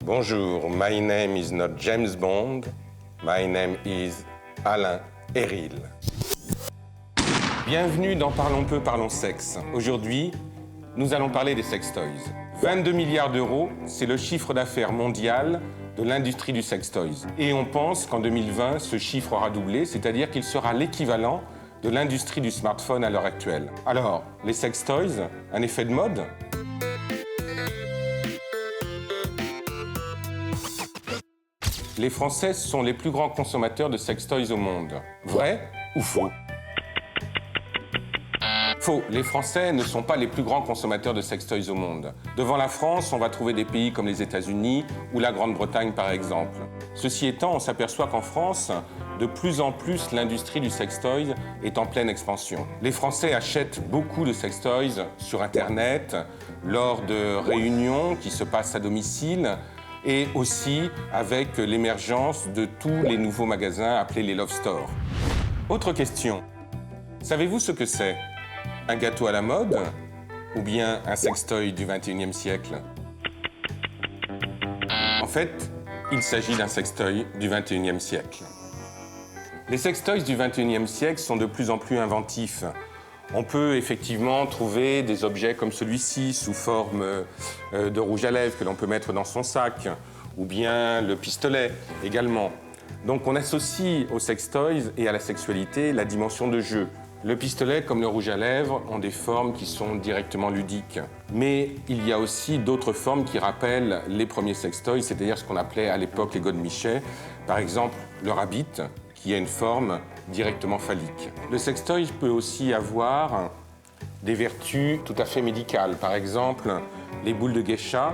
Bonjour, my name is not James Bond, my name is Alain Héril. Bienvenue dans Parlons peu, parlons sexe. Aujourd'hui, nous allons parler des sextoys. 22 milliards d'euros, c'est le chiffre d'affaires mondial de l'industrie du sextoys. Et on pense qu'en 2020, ce chiffre aura doublé, c'est-à-dire qu'il sera l'équivalent de l'industrie du smartphone à l'heure actuelle. Alors, les sextoys, un effet de mode ? Les Français sont les plus grands consommateurs de sextoys au monde. Vrai ou faux ? Faux. Les Français ne sont pas les plus grands consommateurs de sextoys au monde. Devant la France, on va trouver des pays comme les États-Unis ou la Grande-Bretagne, par exemple. Ceci étant, on s'aperçoit qu'en France, de plus en plus, l'industrie du sextoy est en pleine expansion. Les Français achètent beaucoup de sextoys sur Internet, lors de réunions qui se passent à domicile, et aussi avec l'émergence de tous les nouveaux magasins appelés les Love Stores. Autre question. Savez-vous ce que c'est ? Un gâteau à la mode ou bien un sextoy du XXIe siècle ? En fait, il s'agit d'un sextoy du XXIe siècle. Les sextoys du XXIe siècle sont de plus en plus inventifs. On peut effectivement trouver des objets comme celui-ci sous forme de rouge à lèvres que l'on peut mettre dans son sac, ou bien le pistolet également. Donc on associe aux sextoys et à la sexualité la dimension de jeu. Le pistolet comme le rouge à lèvres ont des formes qui sont directement ludiques. Mais il y a aussi d'autres formes qui rappellent les premiers sextoys, c'est-à-dire ce qu'on appelait à l'époque les godemichets. Par exemple, le rabbit, qui a une forme directement phallique. Le sextoy peut aussi avoir des vertus tout à fait médicales. Par exemple, les boules de geisha,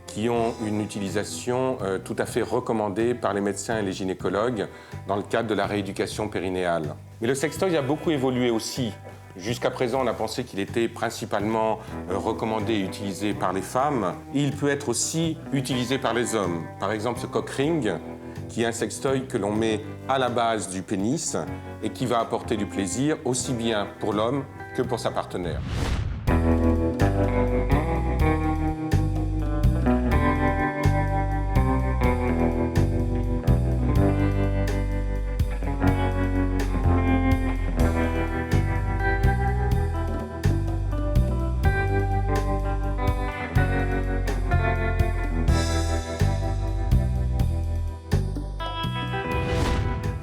qui ont une utilisation tout à fait recommandée par les médecins et les gynécologues dans le cadre de la rééducation périnéale. Mais le sextoy a beaucoup évolué aussi. Jusqu'à présent, on a pensé qu'il était principalement recommandé et utilisé par les femmes. Et il peut être aussi utilisé par les hommes. Par exemple, ce cock ring, qui est un sextoy que l'on met à la base du pénis et qui va apporter du plaisir aussi bien pour l'homme que pour sa partenaire.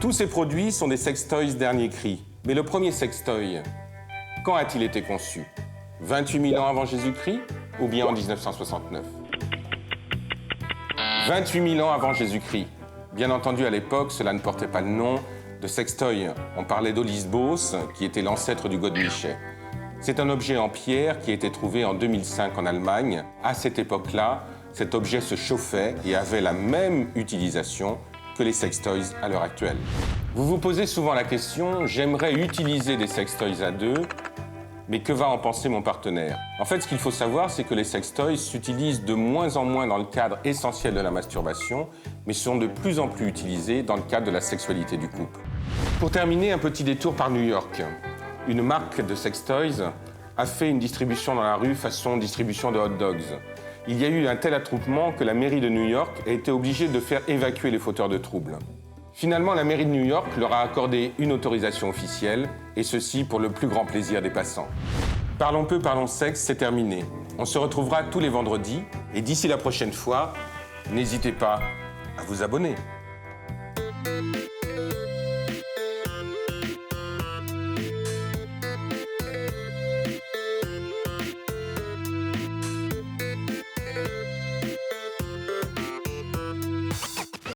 Tous ces produits sont des sextoys dernier cri. Mais le premier sextoy, quand a-t-il été conçu ? 28 000 ans avant Jésus-Christ ou bien en 1969 ? 28 000 ans avant Jésus-Christ. Bien entendu, à l'époque, cela ne portait pas le nom de sextoy. On parlait d'Olisbos, qui était l'ancêtre du godemichet. C'est un objet en pierre qui a été trouvé en 2005 en Allemagne. À cette époque-là, cet objet se chauffait et avait la même utilisation que les sextoys à l'heure actuelle. Vous vous posez souvent la question, j'aimerais utiliser des sextoys à deux, mais que va en penser mon partenaire ? En fait, ce qu'il faut savoir, c'est que les sextoys s'utilisent de moins en moins dans le cadre essentiel de la masturbation, mais sont de plus en plus utilisés dans le cadre de la sexualité du couple. Pour terminer, un petit détour par New York. Une marque de sextoys a fait une distribution dans la rue façon distribution de hot dogs. Il y a eu un tel attroupement que la mairie de New York a été obligée de faire évacuer les fauteurs de troubles. Finalement, la mairie de New York leur a accordé une autorisation officielle, et ceci pour le plus grand plaisir des passants. Parlons peu, parlons sexe, c'est terminé. On se retrouvera tous les vendredis, et d'ici la prochaine fois, n'hésitez pas à vous abonner.